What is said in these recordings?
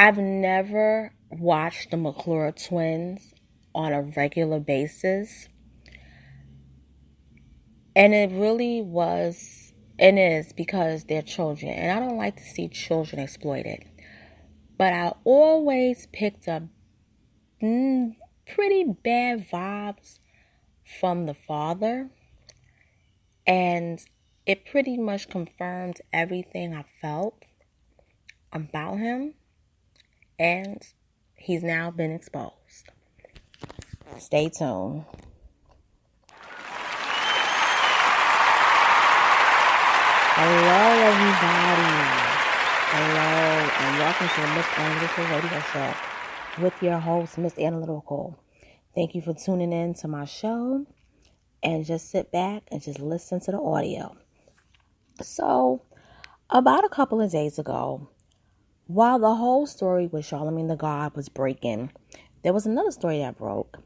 I've never watched the McClure twins on a regular basis. And it really was and is because they're children. And I don't like to see children exploited. But I always picked up pretty bad vibes from the father. And it pretty much confirmed everything I felt about him. And he's now been exposed. Stay tuned. Hello, everybody. Hello, and welcome to the Miss Analytical Radio Show with your host, Miss Analytical. Thank you for tuning in to my show, and just sit back and just listen to the audio. So, about a couple of days ago, while the whole story with Charlamagne the God was breaking, there was another story that broke,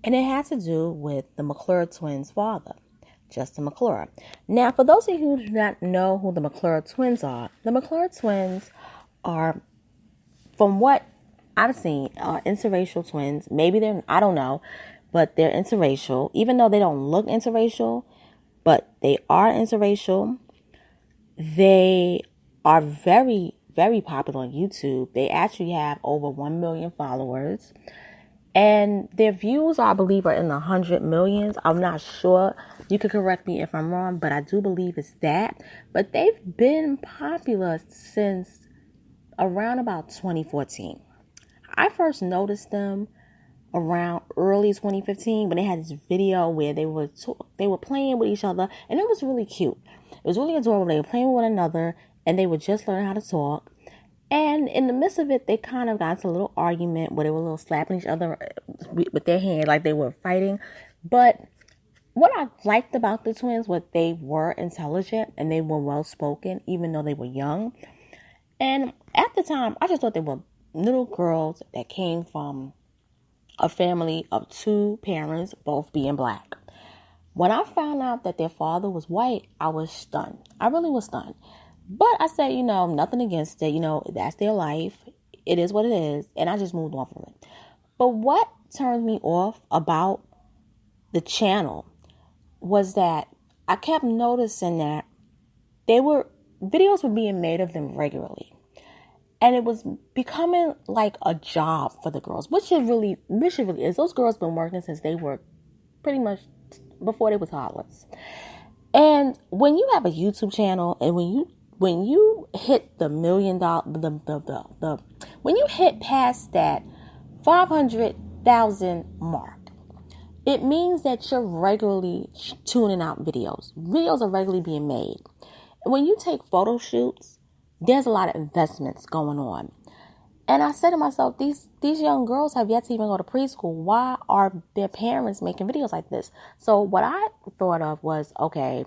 and it had to do with the McClure twins' father, Justin McClure. Now, for those of you who do not know who the McClure twins are, the McClure twins are, from what I've seen, interracial twins. Maybe they're, I don't know, but they're interracial, even though they don't look interracial, but they are interracial. They are very, very popular on YouTube. They actually have over 1 million followers. And their views, I believe, are in the 100 millions. I'm not sure. You could correct me if I'm wrong, but I do believe it's that. But they've been popular since around about 2014. I first noticed them around early 2015 when they had this video where they were playing with each other, and it was really cute. It was really adorable. They were playing with one another, and they were just learning how to talk. And in the midst of it, they kind of got into a little argument where they were a little slapping each other with their hands like they were fighting. But what I liked about the twins was they were intelligent and they were well-spoken, even though they were young. And at the time, I just thought they were little girls that came from a family of two parents, both being black. When I found out that their father was white, I was stunned. I really was stunned. But I said, nothing against it. That's their life. It is what it is. And I just moved on from it. But what turned me off about the channel was that I kept noticing that videos were being made of them regularly. And it was becoming like a job for the girls, which it really is. Those girls been working since they were pretty much before they were toddlers. And when you have a YouTube channel and when you hit the $1 million, when you hit past that 500,000 mark, it means that you're regularly tuning out videos. Videos are regularly being made. And when you take photo shoots, there's a lot of investments going on. And I said to myself, these young girls have yet to even go to preschool. Why are their parents making videos like this? So what I thought of was, okay,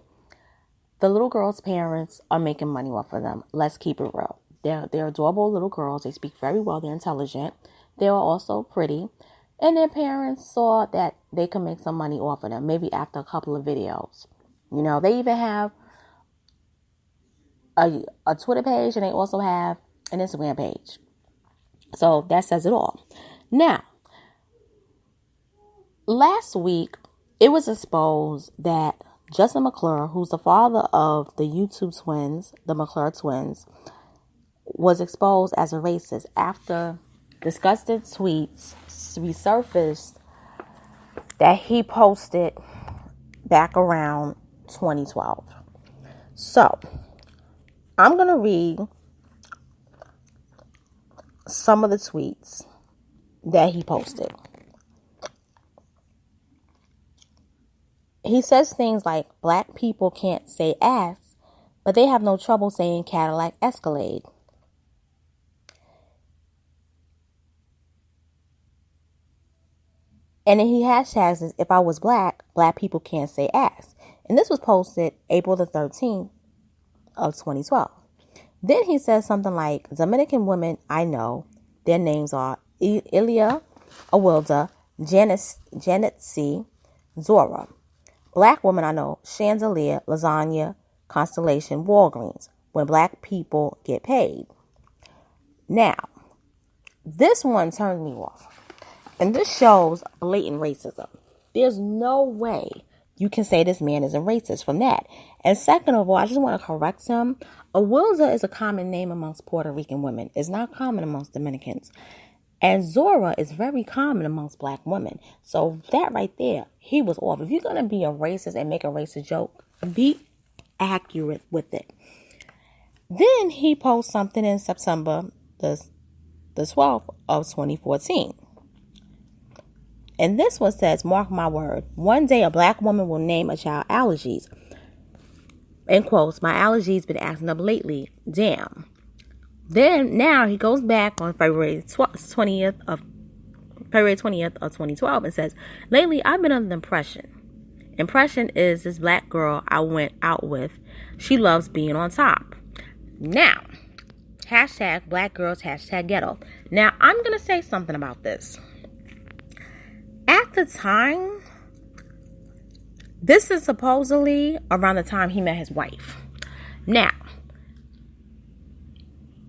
the little girls' parents are making money off of them. Let's keep it real. They're adorable little girls. They speak very well. They're intelligent. They are also pretty. And their parents saw that they could make some money off of them, maybe after a couple of videos. They even have a Twitter page, and they also have an Instagram page. So that says it all. Now, last week, it was exposed that Justin McClure, who's the father of the YouTube twins, the McClure twins, was exposed as a racist after disgusting tweets resurfaced that he posted back around 2012. So, I'm going to read some of the tweets that he posted. He says things like, black people can't say ass, but they have no trouble saying Cadillac Escalade. And then he hashtags this, if I was black people can't say ass. And this was posted April the 13th of 2012. Then he says something like, Dominican women I know, their names are Ilia, Awilda, Janet C, Zora. Black women I know, Chandelier, Lasagna, Constellation, Walgreens, when black people get paid. Now, This one turned me off. And this shows blatant racism. There's no way you can say this man is a racist from that. And second of all, I just want to correct him. A Wilza is a common name amongst Puerto Rican women. It's not common amongst Dominicans. And Zora is very common amongst black women. So that right there, he was off. If you're going to be a racist and make a racist joke, be accurate with it. Then he posted something in September the 12th of 2014. And this one says, mark my word, one day a black woman will name a child allergies. In quotes, my allergies been acting up lately. Damn. Then now he goes back on February 20th of 2012 and says, lately I've been under the impression is this black girl I went out with, she loves being on top. Now, hashtag black girls, hashtag ghetto. Now I'm going to say something about this. At the time, this is supposedly around the time he met his wife. Now,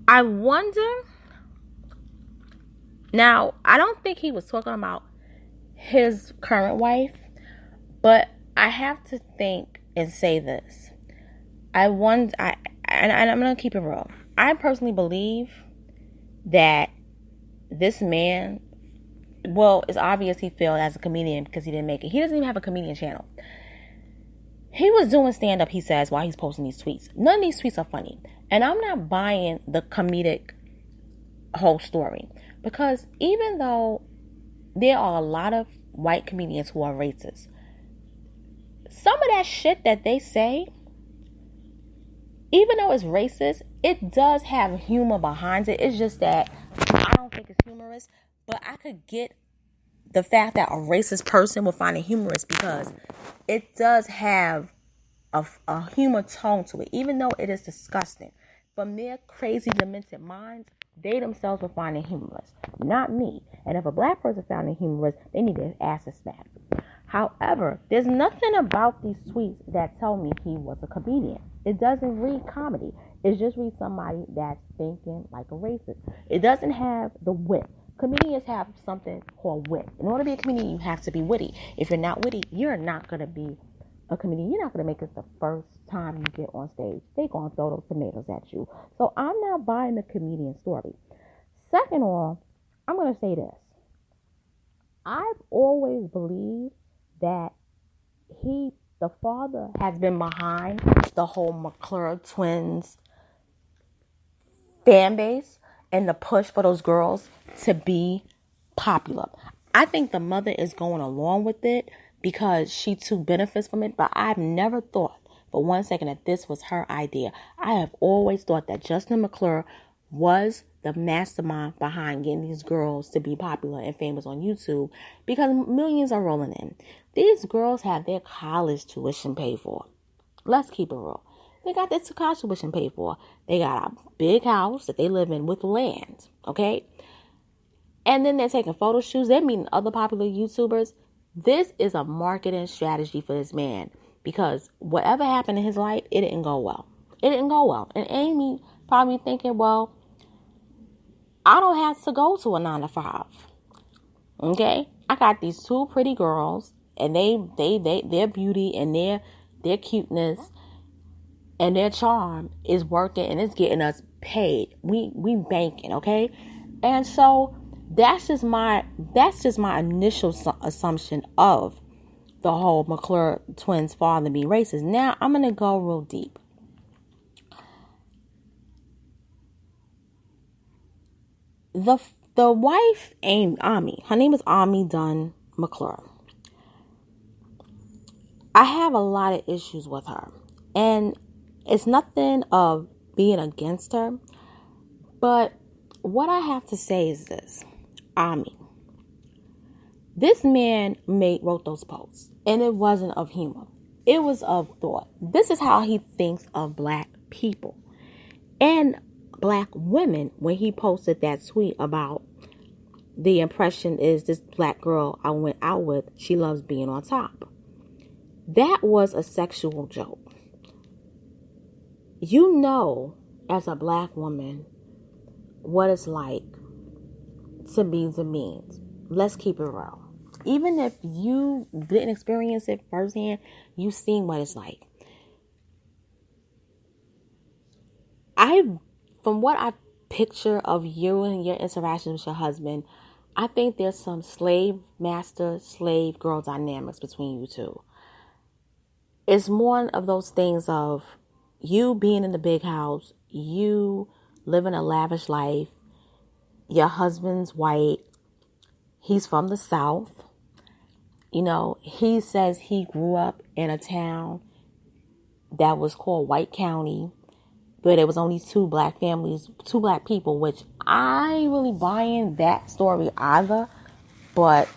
I wonder. Now, I don't think he was talking about his current wife, but I have to think and say this. I'm going to keep it real. I personally believe that this man, well, it's obvious he failed as a comedian because he didn't make it. He doesn't even have a comedian channel. He was doing stand-up, he says, while he's posting these tweets. None of these tweets are funny. And I'm not buying the comedic whole story. Because even though there are a lot of white comedians who are racist, some of that shit that they say, even though it's racist, it does have humor behind it. It's just that I don't think it's humorous. But I could get the fact that a racist person will find it humorous because it does have a humor tone to it, even though it is disgusting. From their crazy, demented minds, they themselves will find it humorous, not me. And if a black person found it humorous, they need their asses smacked. However, there's nothing about these tweets that tell me he was a comedian. It doesn't read comedy. It just reads somebody that's thinking like a racist. It doesn't have the wit. Comedians have something called wit. In order to be a comedian, you have to be witty. If you're not witty, you're not going to be a comedian. You're not going to make it the first time you get on stage. They're going to throw those tomatoes at you. So I'm not buying the comedian story. Second of all, I'm going to say this. I've always believed that the father has been behind the whole McClure twins fan base and the push for those girls to be popular. I think the mother is going along with it because she too benefits from it, but I've never thought for 1 second that this was her idea. I have always thought that Justin McClure was the mastermind behind getting these girls to be popular and famous on YouTube because millions are rolling in. These girls have their college tuition paid for. Let's keep it real. They got their college tuition paid for. They got a big house that they live in with land, okay? And then they're taking photo shoots. They're meeting other popular YouTubers. This is a marketing strategy for this man because whatever happened in his life, it didn't go well. It didn't go well. And Amy probably thinking, well, I don't have to go to a 9-to-5. Okay? I got these two pretty girls and their beauty and their cuteness and their charm is working and it's getting us paid. We banking, okay? And so that's just my initial assumption of the whole McClure twins father being racist. Now I'm gonna go real deep. The wife, Ami, her name is Ami Dunn McClure. I have a lot of issues with her, and it's nothing of being against her, but what I have to say is this. Ami, this man wrote those posts, and it wasn't of humor. It was of thought. This is how he thinks of black people and black women when he posted that tweet about the impression is this black girl I went out with, she loves being on top. That was a sexual joke. You know, as a black woman, what it's like to be demeaned. Let's keep it real. Even if you didn't experience it firsthand, you've seen what it's like. From what I picture of you and your interactions with your husband, I think there's some slave master, slave girl dynamics between you two. It's more of those things of you being in the big house, you living a lavish life, your husband's white, he's from the South. You know, he says he grew up in a town that was called White County, but it was only two black families, two black people, which I ain't really buying that story either. But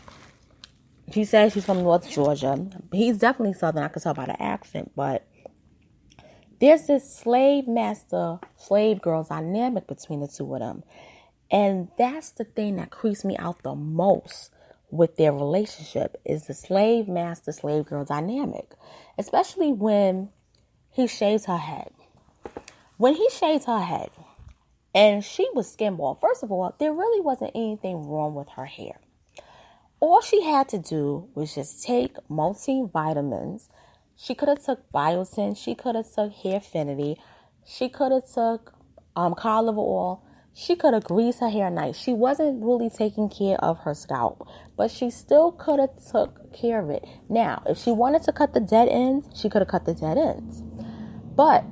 she says she's from North Georgia. He's definitely Southern. I can tell by the accent. But there's this slave master, slave girl dynamic between the two of them. And that's the thing that creeps me out the most with their relationship, is the slave master, slave girl dynamic. Especially when he shaves her head. When he shaved her head and she was skin bald, first of all, there really wasn't anything wrong with her hair. All she had to do was just take multivitamins. She could have took biotin. She could have took hair affinity. She could have took cod liver oil. She could have greased her hair nice. She wasn't really taking care of her scalp, but she still could have took care of it. Now, if she wanted to cut the dead ends, she could have cut the dead ends. But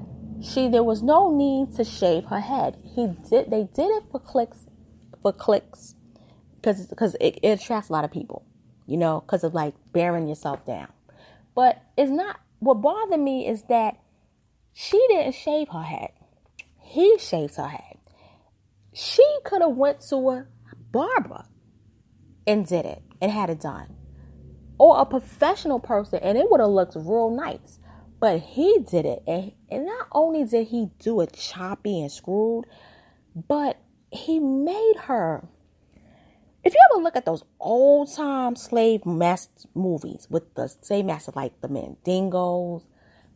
there was no need to shave her head. They did it for clicks, because it attracts a lot of people, you know, because of like bearing yourself down. But it's not. What bothered me is that she didn't shave her head. He shaved her head. She could have went to a barber and did it and had it done, or a professional person, and it would have looked real nice. But he did it, and not only did he do it choppy and screwed, but he made her. If you ever look at those old time slave master movies with the slave master, like the Mandingos,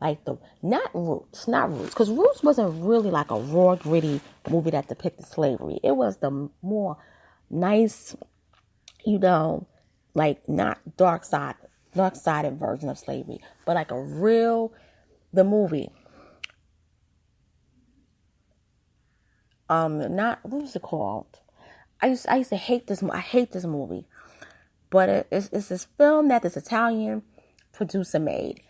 like not Roots, because Roots wasn't really like a raw, gritty movie that depicted slavery. It was the more nice, you know, like not dark-sided version of slavery, but like the movie. What was it called? I used to hate this. I hate this movie, but it's this film that this Italian producer made,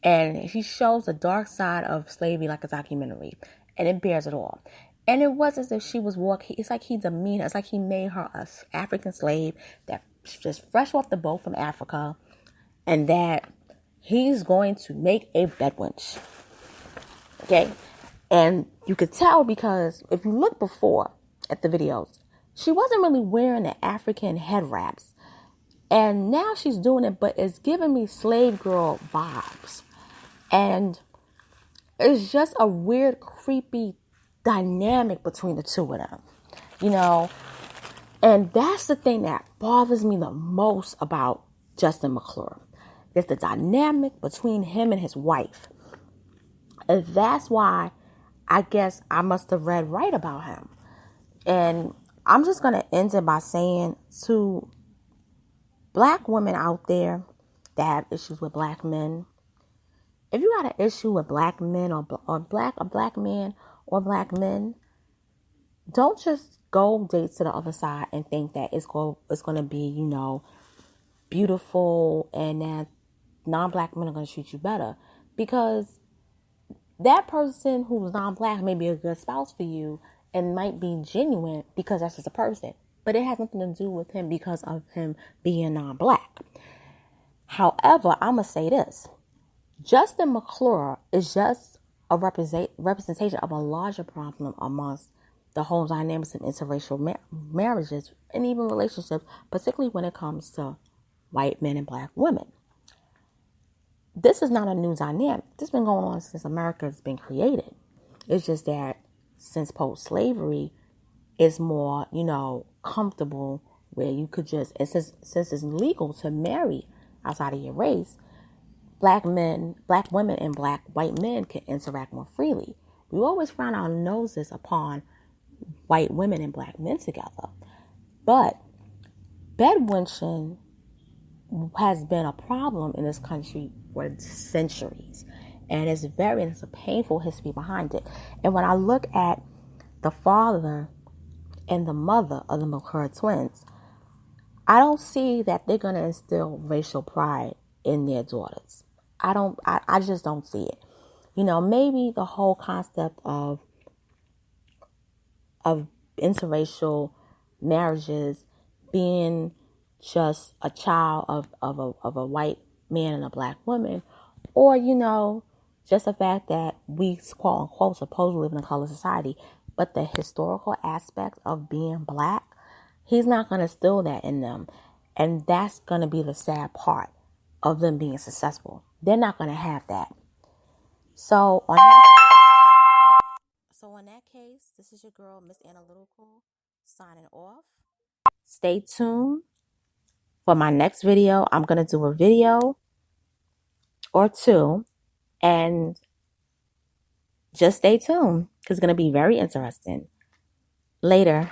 and he shows the dark side of slavery like a documentary, and it bears it all. And it was as if she was walking. It's like he demeaned her. It's like he made her an African slave that just fresh off the boat from Africa, and that he's going to make a bedwench. Okay, and you could tell because if you look before at the videos, she wasn't really wearing the African head wraps. And now she's doing it, but it's giving me slave girl vibes. And it's just a weird, creepy dynamic between the two of them. You know? And that's the thing that bothers me the most about Justin McClure. It's the dynamic between him and his wife. And that's why I guess I must have read right about him. And I'm just going to end it by saying to black women out there that have issues with black men, if you got an issue with black men or black man or black men, don't just go date to the other side and think that it's going to be, you know, beautiful and that non-black men are going to treat you better, because that person who's non-black may be a good spouse for you and might be genuine because that's just a person. But it has nothing to do with him because of him being non-black. However, I'm going to say this. Justin McClure is just a representation of a larger problem amongst the whole dynamics of interracial marriages and even relationships, particularly when it comes to white men and black women. This is not a new dynamic. This has been going on since America has been created. It's just that since post-slavery, it's more, you know, comfortable where you could just, and since it's legal to marry outside of your race, black women and white men can interact more freely. We always frown our noses upon white women and black men together. But bedwenching has been a problem in this country for centuries. And it's a painful history behind it. And when I look at the father and the mother of the McClure twins, I don't see that they're going to instill racial pride in their daughters. I just don't see it. Maybe the whole concept of interracial marriages being just a child of a white man and a black woman, or just the fact that we quote unquote supposed to live in a color society, but the historical aspect of being black, he's not going to instill that in them, and that's going to be the sad part of them being successful. They're not going to have that. So in that case, this is your girl, Miss Analytical, signing off. Stay tuned for my next video. I'm going to do a video or two, and just stay tuned because it's going to be very interesting. Later.